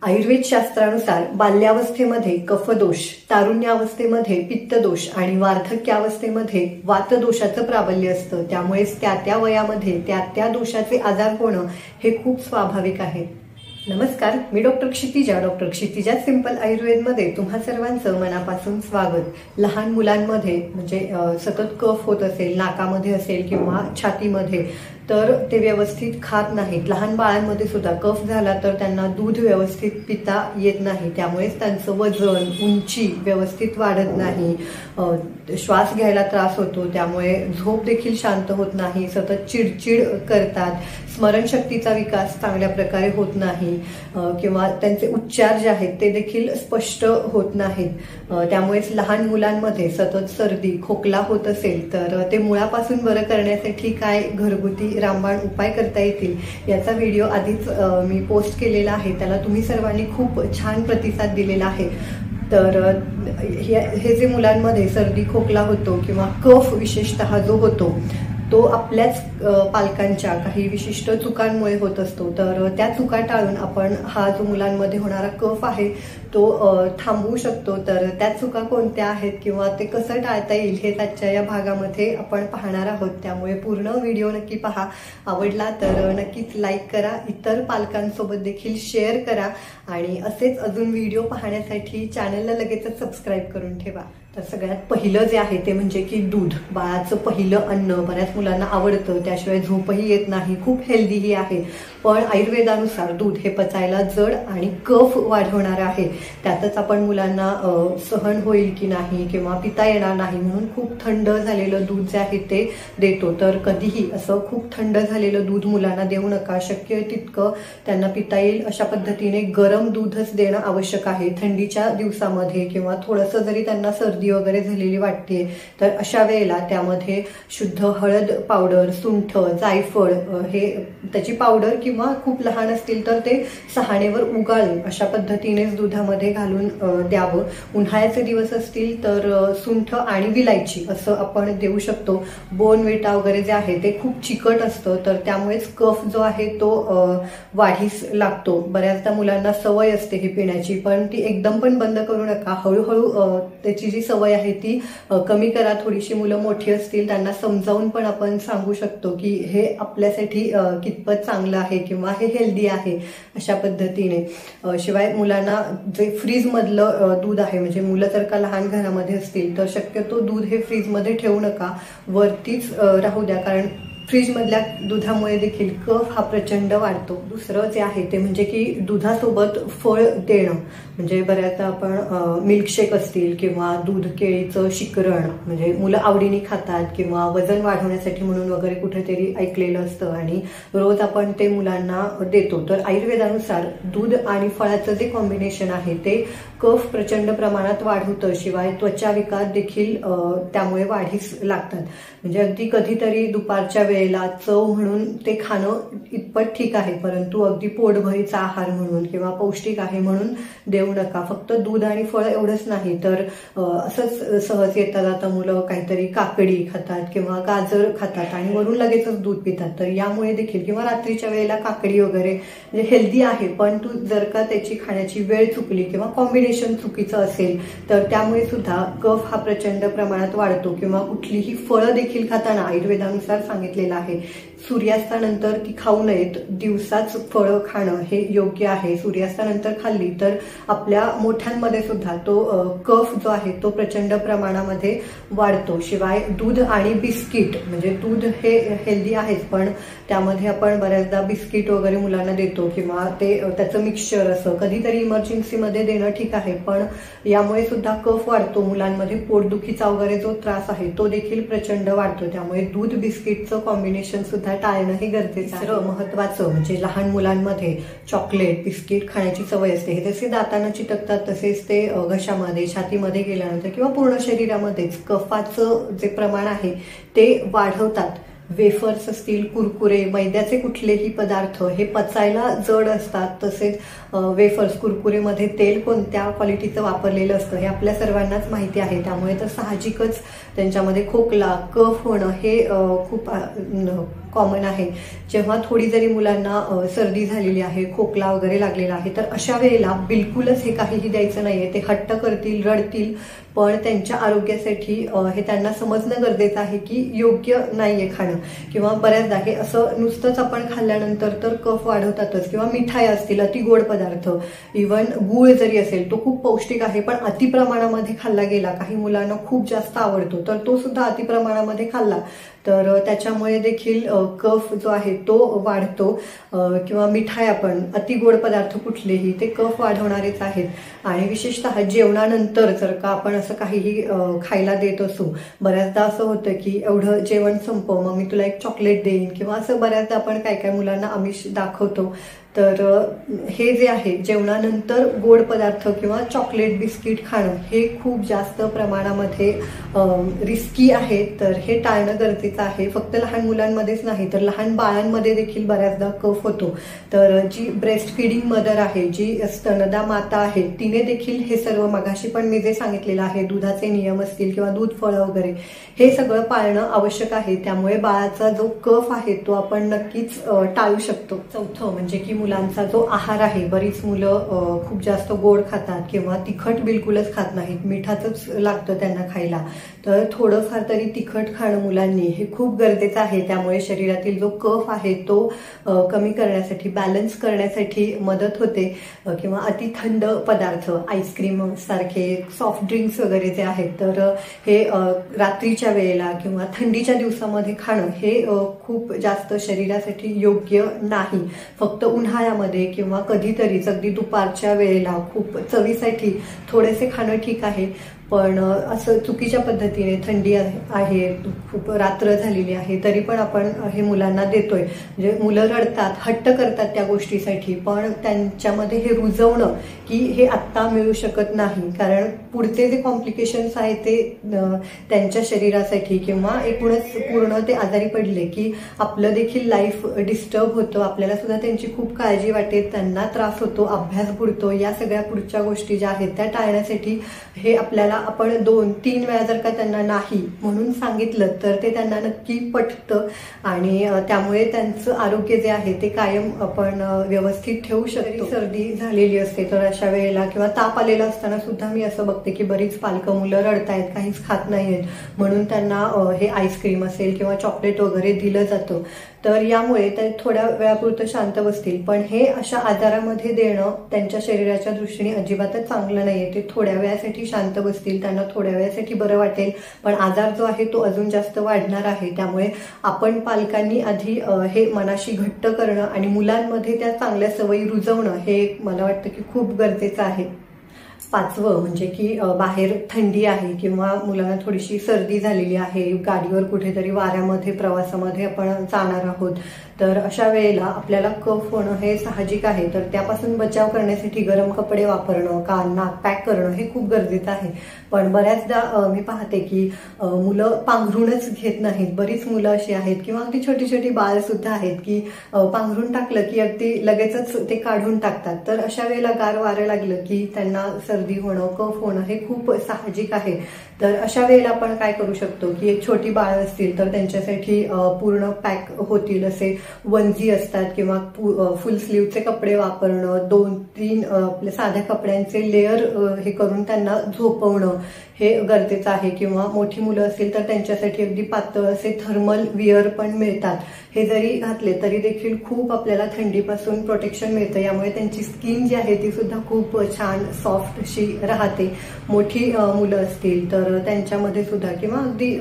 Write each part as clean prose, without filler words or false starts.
आयुर्वेद शास्त्रानुसार बाल्यावस्थेमध्ये कफदोष, तारुण्यावस्थेमध्ये पित्तदोष आणि वार्धक्यावस्थेमध्ये वातदोषाचं प्राबल्य असतं। त्यामुळेच त्या वयामध्ये त्या दोषाचे आजार होणं हे खूप स्वाभाविक आहे। नमस्कार, मी डॉक्टर क्षितिजा सिंपल आयुर्वेदमध्ये तुम्हा सर्वांचं मनापासून स्वागत। लहान मुलांमध्ये म्हणजे सतत कफ होत असेल, नाकामध्ये असेल किंवा छातीमध्ये, तर ते व्यवस्थित खात नाहीत। लहान बाळांमध्ये सुद्धा कफ झाला तर त्यांना दूध व्यवस्थित पिता येत नाही, त्यामुळेच त्यांचं वजन, उंची व्यवस्थित वाढत नाही, श्वास घ्यायला त्रास होतो, त्यामुळे झोप देखील शांत होत नाही, सतत चिडचिड करतात, स्मरणशक्तीचा विकास चांगल्या प्रकारे होत नाही किंवा त्यांचे उच्चार जे आहेत ते देखील स्पष्ट होत नाहीत। त्यामुळेच लहान मुलांमध्ये सतत सर्दी, खोकला होत असेल तर ते मुळापासून बरं करण्यासाठी काय घरगुती रामबाण उपाय करता येतील याचा व्हिडिओ आधीच मी पोस्ट केलेला आहे। त्याला तुम्ही सर्वांनी खूप छान प्रतिसाद दिलेला आहे। तर हे जे मुलांमध्ये सर्दी, खोकला होतो किंवा कफ विशेषतः जो होतो तो आपल्याच पालकांच्या काही विशिष्ट चुकांमुळे होत असतो। तर त्या चुका टाळून आपण हा जो मुलांमध्ये होणारा कफ आहे तो थांबवू शकतो। तर त्या चुका कोणत्या आहेत किंवा ते कसं टाळता येईल हे आजच्या या भागामध्ये आपण पाहणार आहोत। त्यामुळे पूर्ण व्हिडिओ नक्की पहा। आवडला तर नक्कीच लाईक करा, इतर पालकांसोबत देखील शेअर करा आणि असेच अजून व्हिडिओ पाहण्यासाठी चॅनलला लगेचच सबस्क्राईब करून ठेवा। तर सगळ्यात पहिलं जे आहे ते म्हणजे की दूध, बाळाचं पहिलं अन्न बऱ्याच मुलांना आवडतं, त्याशिवाय झोपही येत नाही, खूप हेल्दीही आहे। पण आयुर्वेदानुसार दूध हे पचायला जड आणि कफ वाढवणार आहे। त्यातच आपण मुलांना सहन होईल की नाही किंवा पिता येणार नाही म्हणून खूप थंड झालेलं दूध जे आहे ते देतो। तर कधीही असं खूप थंड झालेलं दूध मुलांना देऊ नका। शक्य तितकं त्यांना पिता येईल अशा पद्धतीने गरम दूधच देणं आवश्यक आहे थंडीच्या दिवसामध्ये। किंवा थोडंसं जरी त्यांना सर्दी वगैरे झालेली वाटते तर अशा वेळेला त्यामध्ये शुद्ध हळद पावडर, सुंठ, जायफळ हे त्याची पावडर किंवा खूप लहान असतील तर ते सहाणेवर उगाळून अशा पद्धतीनेच दुधामध्ये घालून द्यावं। उन्हाळ्याचे दिवस असतील तर सुंठ आणि विलायची असं आपण देऊ शकतो। बोनविटा वगैरे जे आहे ते खूप चिकट असतं, तर त्यामुळेच कफ जो आहे तो वाढीस लागतो। बऱ्याचदा मुलांना सवय असते हे पिण्याची, पण ती एकदम पण बंद करू नका। हळूहळू त्याची जी सवय आहे ती कमी करा। थोडीशी मुलं मोठी असतील त्यांना समजावून पण आपण सांगू शकतो की हे आपल्यासाठी कितपत चांगलं आहे किंवा हे हेल्दी आहे अशा पद्धतीने। शिवाय मुलांना जे फ्रीज मधलं दूध आहे, म्हणजे मुलं जर का लहान घरामध्ये असतील तर शक्यतो दूध हे फ्रीजमध्ये ठेवू नका, वरतीच राहू द्या, कारण फ्रीज मधल्या दुधामुळे देखील कफ हा प्रचंड वाढतो। दुसरं जे आहे ते म्हणजे की दुधासोबत फळ देणं, म्हणजे बऱ्याचदा आपण मिल्कशेक असतील किंवा दूध केळीचं शिकरण म्हणजे मुलं आवडीने खातात किंवा वजन वाढवण्यासाठी म्हणून वगैरे कुठेतरी ऐकलेलं असतं आणि रोज आपण ते मुलांना देतो। तर आयुर्वेदानुसार दूध आणि फळाचं जे कॉम्बिनेशन आहे ते कफ प्रचंड प्रमाणात वाढवतं, शिवाय त्वचा विकार देखील त्यामुळे वाढीस लागतात। म्हणजे अगदी कधीतरी दुपारच्या वेळेला चव म्हणून ते खाणं इतपत ठीक आहे, परंतु अगदी पोटभरीचा आहार म्हणून किंवा पौष्टिक आहे म्हणून देऊ नका। फक्त दूध आणि फळ एवढंच नाही तर असंच सहज येता जाता मुलं काहीतरी काकडी खातात किंवा गाजर खातात आणि वरून लगेचच दूध पितात। तर यामुळे देखील किंवा रात्रीच्या वेळेला काकडी वगैरे म्हणजे हेल्दी आहे, पण तू जर का त्याची खाण्याची वेळ चुकली किंवा कॉम्बिनेशन चुकीचं असेल तर त्यामुळे सुद्धा कफ हा प्रचंड प्रमाणात वाढतो। किंवा कुठलीही फळं देखील खाताना आयुर्वेदानुसार सांगितलेलं आहे सूर्यास्तानंतर ती खाऊ नयेत, दिवसाच फळं खाणं हे योग्य आहे। सूर्यास्तानंतर खाल्ली तर आपल्या मोठ्यांमध्ये सुद्धा तो कफ जो आहे तो प्रचंड प्रमाणामध्ये वाढतो। शिवाय दूध आणि बिस्किट, म्हणजे दूध हे हेल्दी आहेच, पण त्यामध्ये आपण बऱ्याचदा बिस्किट वगैरे मुलांना देतो किंवा ते त्याचं मिक्सचर असं कधीतरी इमर्जन्सीमध्ये देणं ठीक आहे, पण यामुळे सुद्धा कफ वाढतो। मुलांमध्ये पोटदुखीचा वगैरे जो त्रास आहे तो देखील प्रचंड वाढतो, त्यामुळे दूध बिस्किटचं कॉम्बिनेशन सुद्धा टाळणं हे गरजेचं आहे। महत्वाचं म्हणजे लहान मुलांमध्ये चॉकलेट, बिस्किट खाण्याची सवय असते, हे जसे दातांना चिटकतात तसेच ते घशामध्ये, छातीमध्ये गेल्यानंतर किंवा पूर्ण शरीरामध्येच कफाचं जे प्रमाण आहे ते वाढवतात। वेफर्स असतील, कुरकुरे, मैद्याचे कुठलेही पदार्थ हे पचायला जड असतात, तसेच वेफर्स, कुरकुरेमध्ये तेल कोणत्या क्वालिटीचं वापरलेलं असतं हे आपल्या सर्वांनाच माहिती आहे। त्यामुळे तर साहजिकच त्यांच्यामध्ये खोकला, कफ होणं हे खूप कॉमन आहे. जेव्हा थोडी जरी मुलांना सर्दी झालेली आहे, खोकला वगैरे लागलेला आहे, तर अशा वेळेला बिलकुलच हे काहीही द्यायचं नाहीये. ते हट्ट करतील, रडतील, पण त्यांच्या आरोग्यासाठी हे त्यांना समजणं गरजेचं आहे की योग्य नाहीये खाणं. किंवा बऱ्याचदा हे असं नुसतंच आपण खाल्ल्यानंतर तर कफ वाढवतातच. किंवा मिठाई असतील, अति गोड पदार्थ, इव्हन गूळ जरी असेल, तो खूप पौष्टिक आहे पण अति प्रमाणामध्ये खाल्ला गेला, काही मुलांना खूप जास्त आवडतो, तर तो सुद्धा अति प्रमाणामध्ये खाल्ला तर त्याच्यामुळे देखील कफ जो आहे तो वाढतो. किंवा मिठाई, आपण अति गोड पदार्थ कुठलेही ते कफ वाढवणारेच आहेत. आणि विशेषतः जेवणानंतर जर का आपण असं काहीही खायला देत असू, बऱ्याचदा असं होतं की एवढं जेवण संपव, मग मी तुला एक चॉकलेट देईन, किंवा असं बऱ्याचदा आपण काय काय मुलांना आमिष दाखवतो. तर हे जे आहे जेवणानंतर गोड पदार्थ किंवा चॉकलेट, बिस्किट खाणं हे खूप जास्त प्रमाणामध्ये रिस्की आहे. तर हे टाळणं गरजेचं आहे. फक्त लहान मुलांमध्येच नाही तर लहान बाळांमध्ये देखील बऱ्याचदा कफ होतो. तर जी ब्रेस्ट फीडिंग मदर आहे, जी स्तनदा माता आहे, तिने देखील हे सर्व मगाशी पण मी जे सांगितलेलं आहे, दुधाचे नियम असतील किंवा दूध फळं वगैरे, हे सगळं पाळणं आवश्यक आहे. त्यामुळे बाळाचा जो कफ आहे तो आपण नक्कीच टाळू शकतो. चौथं म्हणजे की मुलांचा जो आहार आहे. बरीच मुलं खूप जास्त गोड खातात किंवा तिखट बिलकुलच खात नाहीत, मिठाचंच लागतं त्यांना खायला. तर थोडंफार तरी तिखट खाणं मुलांनी हे खूप गरजेचं आहे. त्यामुळे शरीरातील जो कफ आहे तो कमी करण्यासाठी, बॅलन्स करण्यासाठी मदत होते. किंवा अति थंड पदार्थ, आईस्क्रीम सारखे, सॉफ्ट ड्रिंक्स वगैरे जे आहेत, तर हे रात्रीच्या वेळेला किंवा थंडीच्या दिवसामध्ये खाणं हे खूप जास्त शरीरासाठी योग्य नाही. फक्त उन्हाळ्यामध्ये किंवा कधीतरीच अगदी दुपारच्या वेळेला खूप चवीसाठी थोडेसे खाणं ठीक आहे. पण असं चुकीच्या पद्धतीने, थंडी आहे, खूप रात्र झालेली आहे, तरी पण आपण हे मुलांना देतोय. म्हणजे मुलं रडतात, हट्ट करतात त्या गोष्टीसाठी, पण त्यांच्यामध्ये हे रुजवणं की हे आत्ता मिळू शकत नाही. कारण पुढचे जे कॉम्प्लिकेशन्स आहेत ते त्यांच्या शरीरासाठी किंवा एकूणच पूर्ण ते आजारी पडले की आपलं देखील लाईफ डिस्टर्ब होतं, आपल्याला सुद्धा त्यांची खूप काळजी वाटेल, त्यांना त्रास होतो, अभ्यास बुडतो. या सगळ्या पुढच्या गोष्टी ज्या आहेत त्या टाळण्यासाठी हे आपल्याला, आपण 2-3 वेळा जर का त्यांना नाही म्हणून सांगितलं तर ते त्यांना नक्की पटतं. आणि त्यामुळे त्यांचं आरोग्य जे आहे ते कायम आपण व्यवस्थित ठेवू शकतो. सर्दी झालेली असते तर अशा वेळेला, किंवा ताप आलेला असताना सुद्धा मी असं बघते की बरीच पालकं, मुलं रडतायत, काहीच खात नाहीयेत, म्हणून त्यांना हे आईस्क्रीम असेल किंवा चॉकलेट वगैरे दिलं जातं. तर यामुळे ते थोड्या वेळापुरतं शांत बसतील, पण हे अशा आजारामध्ये देणं त्यांच्या शरीराच्या दृष्टीने अजिबातच चांगलं नाहीये. ते थोड्या वेळासाठी शांत बसतील, त्यांना थोड्या वेळासाठी बरं वाटेल, पण आजार जो आहे तो अजून जास्त वाढणार आहे. त्यामुळे आपण पालकांनी आधी हे मनाशी घट्ट करणं आणि मुलांमध्ये त्या चांगल्या सवयी रुजवणं हे मला वाटतं की खूप गरजेचं आहे. 5वं म्हणजे की बाहेर थंडी आहे किंवा मुलांना थोडीशी सर्दी झालेली आहे, गाडीवर कुठेतरी वाऱ्यामध्ये, प्रवासामध्ये आपण जाणार आहोत, तर अशा वेळेला आपल्याला कफ होणं हे साहजिक आहे. तर त्यापासून बचाव करण्यासाठी गरम कपडे वापरणं, कान नाक पॅक करणं हे खूप गरजेचं आहे. पण बऱ्याचदा मी पाहते की मुलं पांघरूणच घेत नाहीत. बरीच मुलं अशी आहेत किंवा अगदी छोटी छोटी बाळ सुद्धा आहेत की पांघरून टाकलं की अगदी लगेचच ते काढून टाकतात. तर अशा वेळेला गार वारं लागलं की त्यांना सर्दी होणं, कफ होणं हे खूप साहजिक आहे. तर अशा वेळेला आपण काय करू शकतो की एक छोटी बाळ असतील तर त्यांच्यासाठी पूर्ण पॅक होतील असे वनजी असतात किंवा फुल स्लीवचे कपडे वापरणं, 2-3 आपल्या साध्या कपड्यांचे लेअर हे करून त्यांना झोपवणं हे गरजेचं आहे. किंवा मोठी मुलं असतील तर त्यांच्यासाठी अगदी पातळ असे थर्मल विअर पण मिळतात. हे जरी घातले तरी देखील खूप आपल्याला थंडीपासून प्रोटेक्शन मिळतं. यामुळे त्यांची स्किन जी आहे ती सुद्धा खूप छान सॉफ्ट अशी राहते. मोठी मुलं असतील तर त्यांच्यामध्ये सुद्धा, किंवा अगदी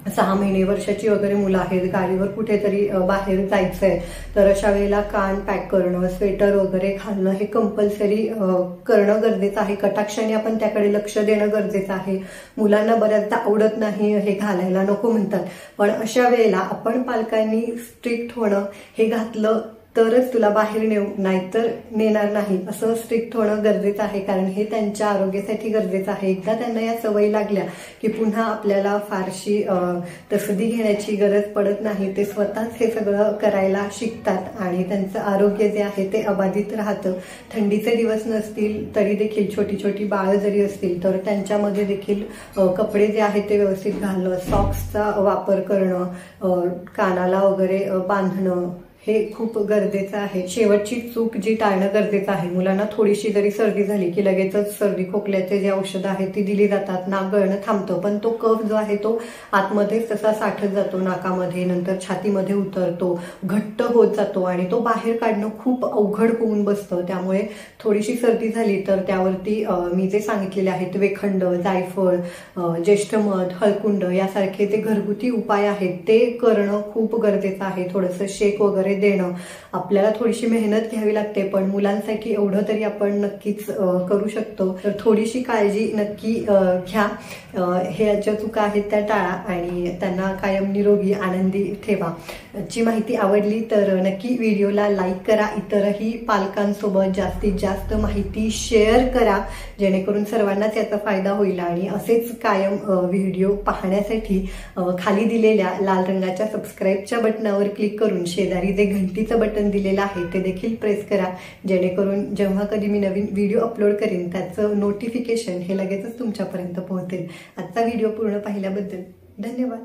6 महिने वर्षाची वगैरे मुलं आहेत, गाडीवर कुठेतरी बाहेर जायचंय, तर अशा वेळेला कान पॅक करणं, स्वेटर वगैरे घालणं हे कंपल्सरी करणं गरजेचं आहे. कटाक्षाने आपण त्याकडे लक्ष देणं गरजेचं आहे. मुलांना बऱ्याचदा आवडत नाही हे घालायला, नको म्हणतात, पण अशा वेळेला आपण पालकांनी स्ट्रिक्ट होणं, हे घातलं तरच तुला बाहेर नेऊ, नाहीतर नेणार नाही, असं स्ट्रिक्ट होणं गरजेचं आहे. कारण हे त्यांच्या आरोग्यासाठी गरजेचं आहे. एकदा त्यांना या सवयी लागल्या की पुन्हा आपल्याला फारशी तसदी घेण्याची गरज पडत नाही. ते स्वतःच हे सगळं करायला शिकतात आणि त्यांचं आरोग्य जे आहे ते अबाधित राहतं. थंडीचे दिवस नसतील तरी देखील छोटी छोटी बाळं जरी असतील तर त्यांच्यामध्ये देखील कपडे जे आहेत ते व्यवस्थित घालणं, सॉक्सचा वापर करणं, कानाला वगैरे बांधणं हे खूप गरजेचं आहे. शेवटची चूक जी टाळणं गरजेचं आहे. मुलांना थोडीशी जरी सर्दी झाली की लगेचच सर्दी खोकल्याचे जे औषधं आहेत ती दिली जातात. नाक गळणं थांबतं, पण तो कफ जो आहे तो आतमध्येच तसा साठत जातो नाकामध्ये, नंतर छातीमध्ये उतरतो, घट्ट होत जातो आणि तो बाहेर काढणं खूप अवघड होऊन बसतं. त्यामुळे थोडीशी सर्दी झाली तर त्यावरती मी जे सांगितलेले आहेत वेखंड, जायफळ, ज्येष्ठ मध, हळकुंड यासारखे जे घरगुती उपाय आहेत ते करणं खूप गरजेचं आहे. थोडंसं शेक वगैरे देणं. आपल्याला थोडीशी मेहनत घ्यावी लागते, पण मुलांसाठी एवढं तरी आपण नक्कीच करू शकतो. तर थोडीशी काळजी नक्की घ्या. हे ज्या चुका आहेत त्या टाळा आणि त्यांना कायम निरोगी आनंदी ठेवा. ची माहिती आवडली तर नक्की व्हिडिओला लाईक करा. इतरही पालकांसोबत जास्तीत जास्त माहिती शेअर करा, जेणेकरून सर्वांनाच याचा फायदा होईल. आणि असेच कायम व्हिडिओ पाहण्यासाठी खाली दिलेल्या लाल रंगाच्या सबस्क्राईबच्या बटनावर क्लिक करून शेजारी जे घंटीचं बटन दिलेलं आहे ते देखील प्रेस करा, जेणेकरून जेव्हा कधी मी नवीन व्हिडिओ अपलोड करेन त्याचं नोटिफिकेशन हे लगेचच तुमच्यापर्यंत पोहोचेल. आजचा व्हिडिओ पूर्ण पाहिल्याबद्दल धन्यवाद.